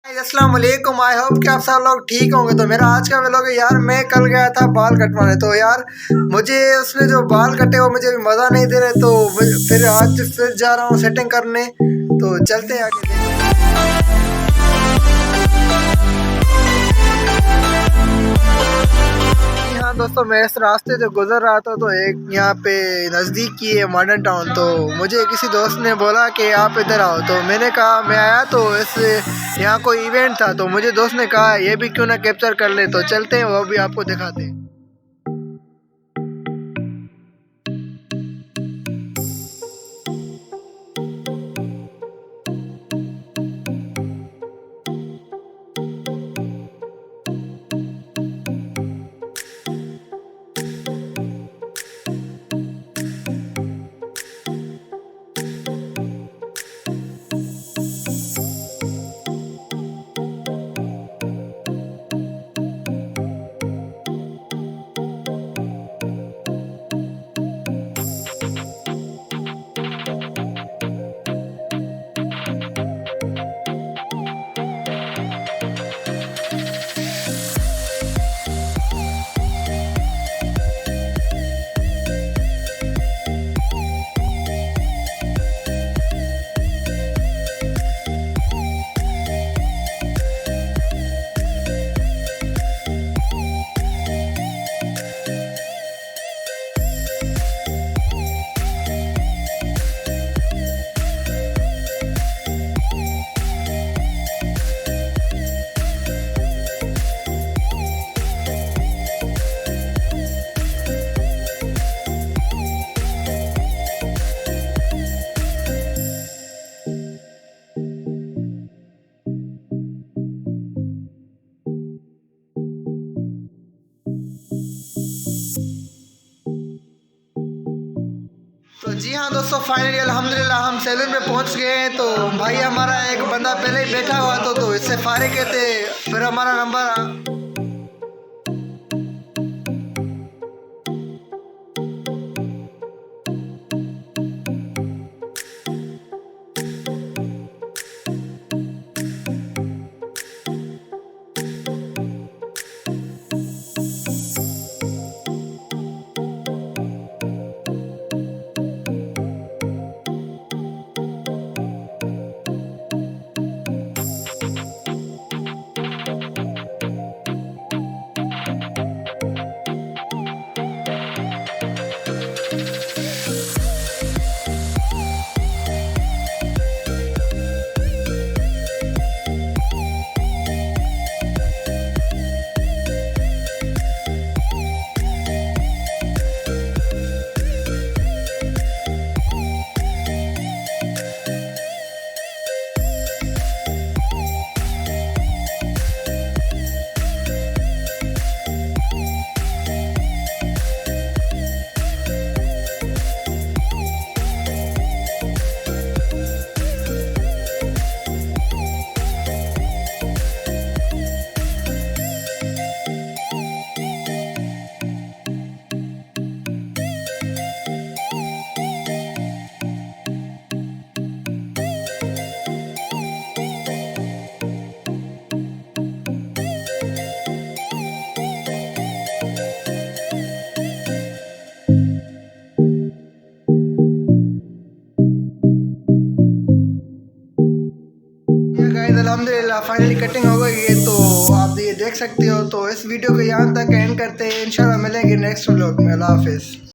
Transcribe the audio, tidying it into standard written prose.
अस्सलाम वालेकुम। I hope कि आप सब लोग ठीक होंगे। तो मेरा आज का व्लॉग है यार, मैं कल गया था बाल कटवाने। तो यार मुझे उसमें जो बाल कटे वो मुझे मज़ा नहीं दे रहे। तो फिर आज फिर जा रहा हूँ सेटिंग करने। तो चलते हैं आगे हाँ दोस्तों, मैं इस रास्ते से गुजर रहा था तो एक यहाँ पे नज़दीक की है मॉडर्न टाउन। तो मुझे किसी दोस्त ने बोला कि आप इधर आओ। तो मैंने कहा मैं आया। तो इस यहाँ कोई इवेंट था तो मुझे दोस्त ने कहा ये भी क्यों ना कैप्चर कर ले। तो चलते हैं, वो भी आपको दिखाते हैं। तो जी हाँ दोस्तों, फाइनली अल्हम्दुलिल्लाह हम सैलून में पहुंच गए हैं। तो भाई हमारा एक बंदा पहले ही बैठा हुआ तो इससे फारिग कहते फिर हमारा नंबर अल्हम्दुलिल्लाह फाइनली कटिंग हो गई है। तो आप ये देख सकते हो। तो इस वीडियो को यहाँ तक एंड करते हैं। इंशाल्लाह मिलेंगे नेक्स्ट व्लॉग में। अल्लाह हाफिज़।